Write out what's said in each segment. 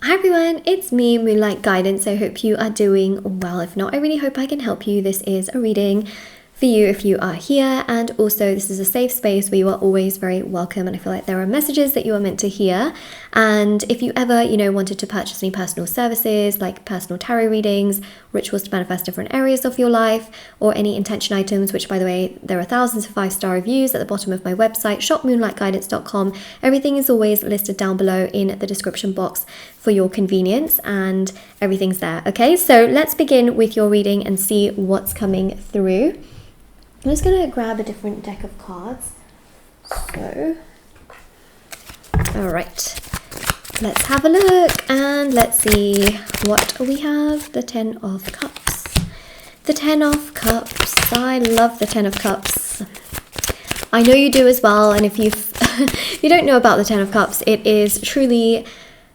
Hi everyone, it's me, Moonlight Guidance. I hope you are doing well. If not, I really hope I can help you. This is a reading for you if you are here, and also this is a safe space where you are always very welcome, and I feel like there are messages that you are meant to hear. And if you ever, wanted to purchase any personal services like personal tarot readings, rituals to manifest different areas of your life, or any intention items, which by the way, there are thousands of 5-star reviews at the bottom of my website, shopmoonlightguidance.com. Everything is always listed down below in the description box for your convenience, and everything's there. Okay, so let's begin with your reading and see what's coming through. I'm just going to grab a different deck of cards. So, all right, let's have a look and let's see what we have. The 10 of Cups. The 10 of Cups. I love the 10 of Cups. I know you do as well, and if you you don't know about the 10 of Cups, it is truly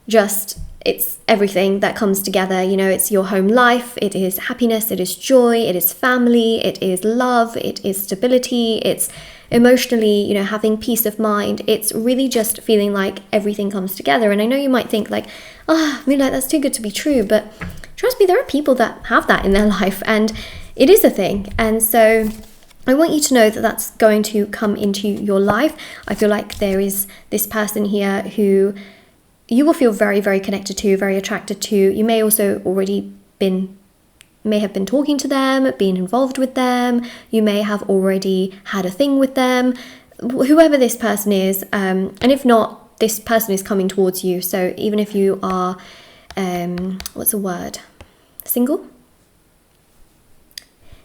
just, it's everything that comes together. It's your home life, it is happiness, it is joy, it is family, it is love, it is stability, it's emotionally, having peace of mind. It's really just feeling like everything comes together. And I know you might think like, Moonlight, that's too good to be true, but trust me, there are people that have that in their life, and it is a thing. And so I want you to know that that's going to come into your life. I feel like there is this person here who you will feel very, very connected to, very attracted to. You may also may have been talking to them, been involved with them. You may have already had a thing with them, whoever this person is. And if not, this person is coming towards you. So even if you are, single?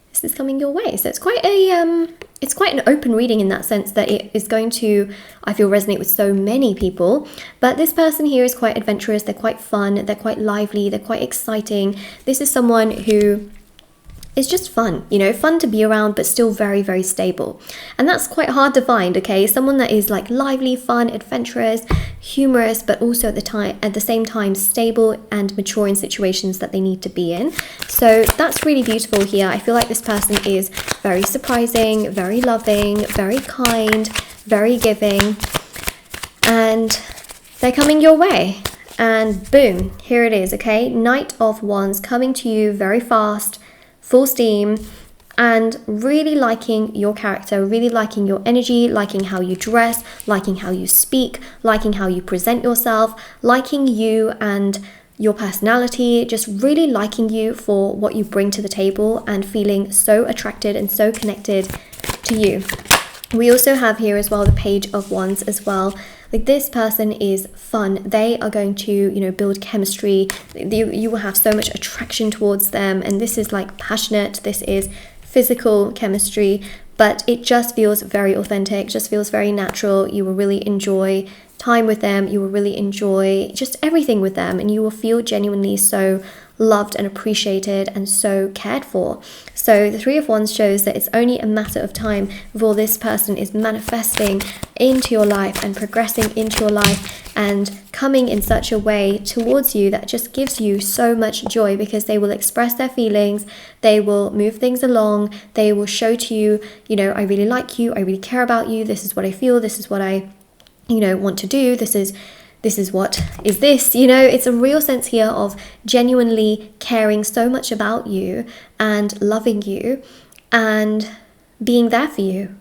This is coming your way. So it's quite an open reading in that sense, that it is going to, I feel, resonate with so many people. But this person here is quite adventurous, they're quite fun, they're quite lively, they're quite exciting. This is someone who is just fun, fun to be around, but still very, very stable. And that's quite hard to find, okay? Someone that is like lively, fun, adventurous, humorous, but also at the same time stable and mature in situations that they need to be in. So that's really beautiful here. I feel like this person is very surprising, very loving, very kind, very giving, and they're coming your way. And boom, here it is, okay? Knight of Wands coming to you very fast, full steam, and really liking your character, really liking your energy, liking how you dress, liking how you speak, liking how you present yourself, liking you and your personality, just really liking you for what you bring to the table and feeling so attracted and so connected to you. We also have here as well the Page of Wands as well. Like, this person is fun. They are going to, build chemistry. You will have so much attraction towards them. And this is like passionate. This is physical chemistry, but it just feels very authentic, just feels very natural. You will really enjoy time with them. You will really enjoy just everything with them. And you will feel genuinely so loved and appreciated and so cared for. So the Three of Wands shows that it's only a matter of time before this person is manifesting into your life and progressing into your life and coming in such a way towards you that just gives you so much joy, because they will express their feelings, they will move things along, they will show to you, I really like you, I really care about you, this is what I feel, this is what I want to do, this is what is this, it's a real sense here of genuinely caring so much about you and loving you and being there for you.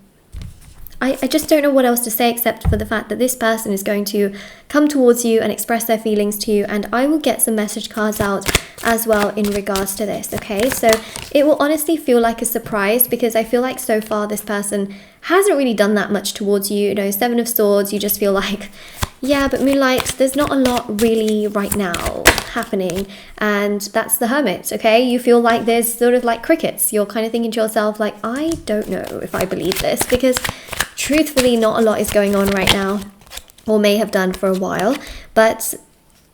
I just don't know what else to say except for the fact that this person is going to come towards you and express their feelings to you, and I will get some message cards out as well in regards to this, okay? So it will honestly feel like a surprise, because I feel like so far this person hasn't really done that much towards you. Seven of Swords, you just feel like, yeah, but Moonlight, there's not a lot really right now happening, and that's the Hermit, okay? You feel like there's sort of like crickets. You're kind of thinking to yourself like, I don't know if I believe this, because truthfully not a lot is going on right now, or may have done for a while. But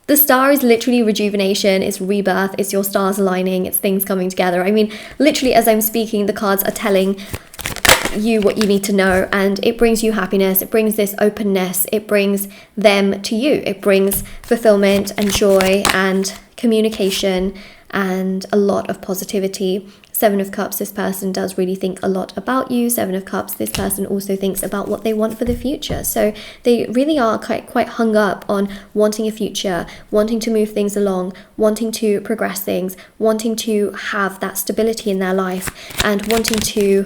the star is literally rejuvenation, it's rebirth, it's your stars aligning, it's things coming together. I mean, literally as I'm speaking, the cards are telling you what you need to know, and it brings you happiness, it brings this openness, it brings them to you, it brings fulfillment and joy and communication and a lot of positivity. Seven of Cups, this person does really think a lot about you. Seven of Cups, this person also thinks about what they want for the future. So they really are quite hung up on wanting a future, wanting to move things along, wanting to progress things, wanting to have that stability in their life, and wanting to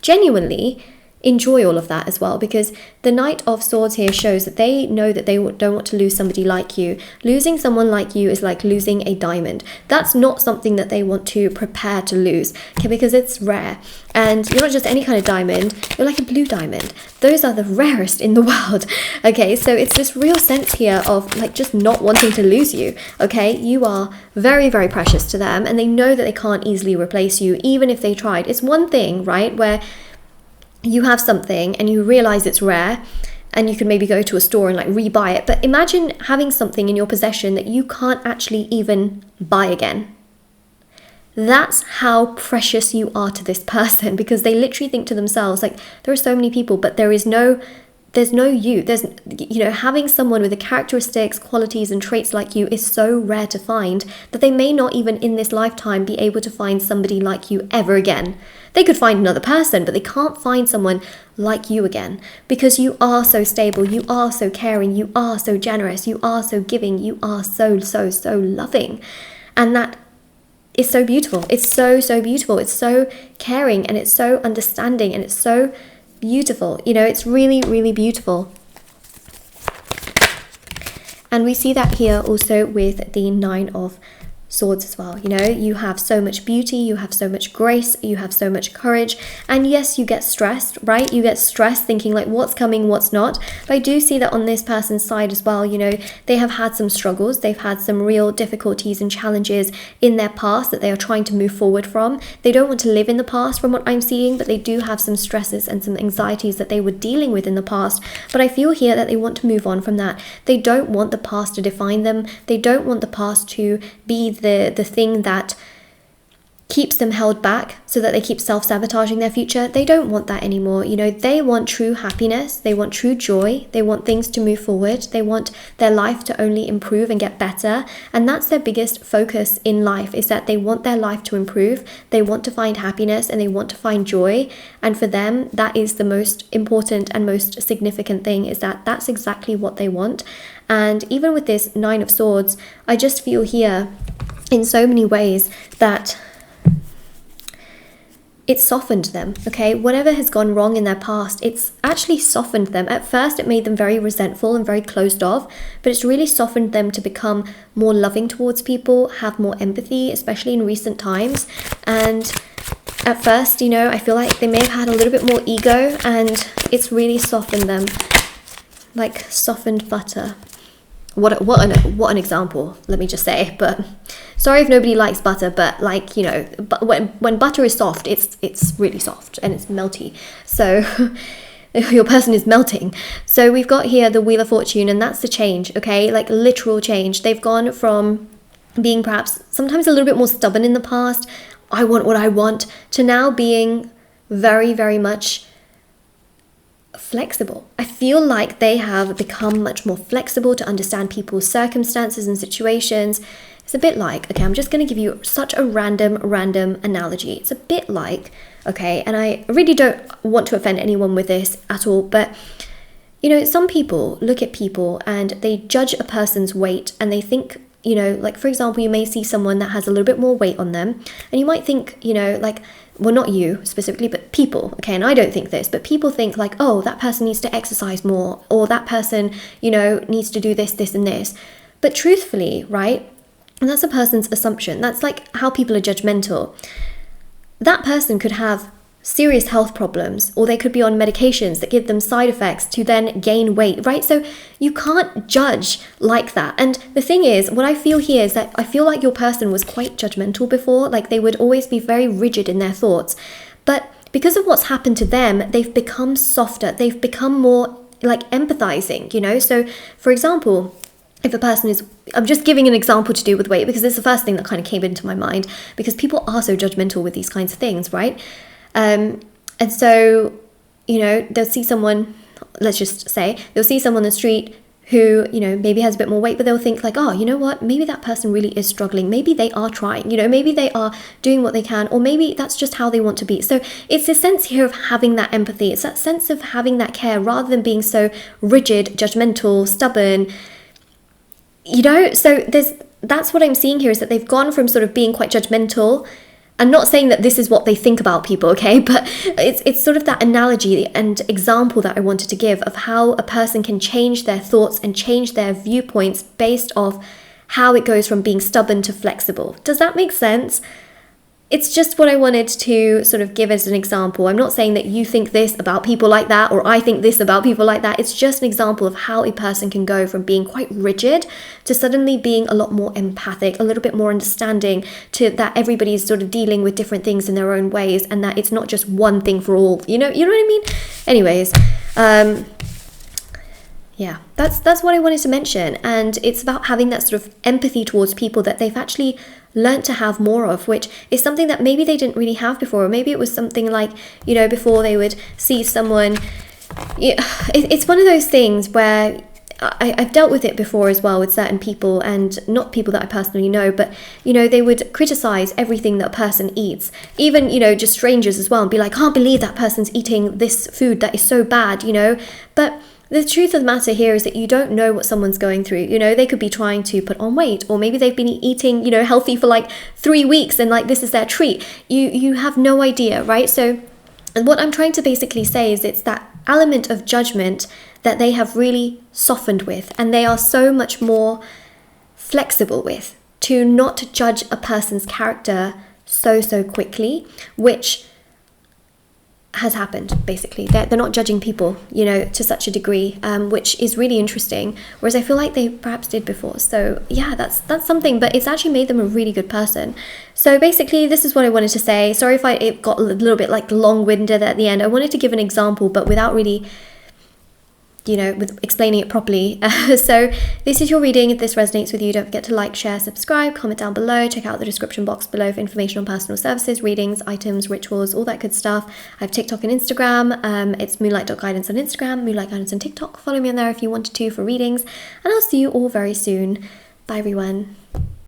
genuinely enjoy all of that as well, because the Knight of Swords here shows that they know that they don't want to lose somebody like you. Losing someone like you is like losing a diamond. That's not something that they want to prepare to lose, okay, because it's rare. And you're not just any kind of diamond, you're like a blue diamond. Those are the rarest in the world, okay? So it's this real sense here of like just not wanting to lose you, okay? You are very, very precious to them, and they know that they can't easily replace you, even if they tried. It's one thing, right, where you have something and you realize it's rare and you can maybe go to a store and like rebuy it. But imagine having something in your possession that you can't actually even buy again. That's how precious you are to this person, because they literally think to themselves, like, there are so many people, but there's no you. There's, you know, having someone with the characteristics, qualities and traits like you is so rare to find that they may not even in this lifetime be able to find somebody like you ever again. They could find another person, but they can't find someone like you again, because you are so stable, you are so caring, you are so generous, you are so giving, you are so loving. And that is so beautiful. It's so beautiful. It's so caring, and it's so understanding, and it's so beautiful. You know, it's really, really beautiful. And we see that here also with the Nine of Swords as well. You know, you have so much beauty, you have so much grace, you have so much courage, and yes, you get stressed, right? You get stressed thinking like what's coming, what's not. But I do see that on this person's side as well. You know, they have had some struggles, they've had some real difficulties and challenges in their past that they are trying to move forward from. They don't want to live in the past from what I'm seeing, but they do have some stresses and some anxieties that they were dealing with in the past. But I feel here that they want to move on from that. They don't want the past to define them. They don't want the past to be the thing that keeps them held back so that they keep self-sabotaging their future. They don't want that anymore. You know, they want true happiness, they want true joy, they want things to move forward, they want their life to only improve and get better. And that's their biggest focus in life, is that they want their life to improve, they want to find happiness, and they want to find joy. And for them, that is the most important and most significant thing, is that that's exactly what they want. And even with this Nine of Swords, I just feel here in so many ways that it softened them, okay? Whatever has gone wrong in their past, it's actually softened them. At first, it made them very resentful and very closed off, but it's really softened them to become more loving towards people, have more empathy, especially in recent times. And at first, you know, I feel like they may have had a little bit more ego, and it's really softened them, like softened butter. What an example, let me just say. But sorry if nobody likes butter, but like, you know, but when butter is soft, it's really soft and it's melty. So your person is melting. So we've got here the Wheel of Fortune, and that's the change, okay? Like literal change. They've gone from being perhaps sometimes a little bit more stubborn in the past, I want what I want, to now being very, very much flexible. I feel like they have become much more flexible to understand people's circumstances and situations. It's a bit like, okay, I'm just going to give you such a random analogy. It's a bit like, okay, and I really don't want to offend anyone with this at all, but you know, some people look at people and they judge a person's weight, and they think, you know, like for example, you may see someone that has a little bit more weight on them, and you might think, you know, like, well, not you specifically, but people, okay, and I don't think this, but people think like, oh, that person needs to exercise more, or that person, you know, needs to do this, and this. But truthfully, right, and that's a person's assumption. That's like how people are judgmental. That person could have serious health problems, or they could be on medications that give them side effects to then gain weight, right? So you can't judge like that. And the thing is, what I feel here is that I feel like your person was quite judgmental before, like they would always be very rigid in their thoughts. But because of what's happened to them, they've become softer, they've become more like empathizing, you know? So for example, if a person is, I'm just giving an example to do with weight because it's the first thing that kind of came into my mind, because people are so judgmental with these kinds of things, right? And so, you know, they'll see someone, let's just say, they'll see someone on the street who, you know, maybe has a bit more weight, but they'll think like, oh, you know what, maybe that person really is struggling. Maybe they are trying, you know, maybe they are doing what they can, or maybe that's just how they want to be. So it's this sense here of having that empathy. It's that sense of having that care rather than being so rigid, judgmental, stubborn, you know. So that's what I'm seeing here, is that they've gone from sort of being quite judgmental. I'm not saying that this is what they think about people, okay? But it's sort of that analogy and example that I wanted to give of how a person can change their thoughts and change their viewpoints based off how it goes from being stubborn to flexible. Does that make sense? It's just what I wanted to sort of give as an example. I'm not saying that you think this about people like that, or I think this about people like that. It's just an example of how a person can go from being quite rigid to suddenly being a lot more empathic, a little bit more understanding, to that everybody's sort of dealing with different things in their own ways, and that it's not just one thing for all. You know what I mean? Anyways, yeah, that's what I wanted to mention. And it's about having that sort of empathy towards people that they've actually learned to have more of, which is something that maybe they didn't really have before. Or maybe it was something like, you know, before they would see someone. It's one of those things where I've dealt with it before as well with certain people, and not people that I personally know, but, you know, they would criticize everything that a person eats, even, you know, just strangers as well, and be like, can't believe that person's eating this food that is so bad, you know. But the truth of the matter here is that you don't know what someone's going through. You know, they could be trying to put on weight, or maybe they've been eating, you know, healthy for like 3 weeks, and like this is their treat. You have no idea, right? So, and what I'm trying to basically say is it's that element of judgment that they have really softened with, and they are so much more flexible with, to not judge a person's character so quickly, which has happened. Basically, they're not judging people, you know, to such a degree, which is really interesting, whereas I feel like they perhaps did before. So yeah, that's something, but it's actually made them a really good person. So basically, this is what I wanted to say. Sorry if it got a little bit like long-winded at the end. I wanted to give an example, but without really, you know, with explaining it properly. So this is your reading. If this resonates with you, don't forget to like, share, subscribe, comment down below, check out the description box below for information on personal services, readings, items, rituals, all that good stuff. I have TikTok and Instagram. It's moonlight.guidance on Instagram, moonlight guidance on TikTok. Follow me on there if you wanted to for readings, and I'll see you all very soon. Bye everyone.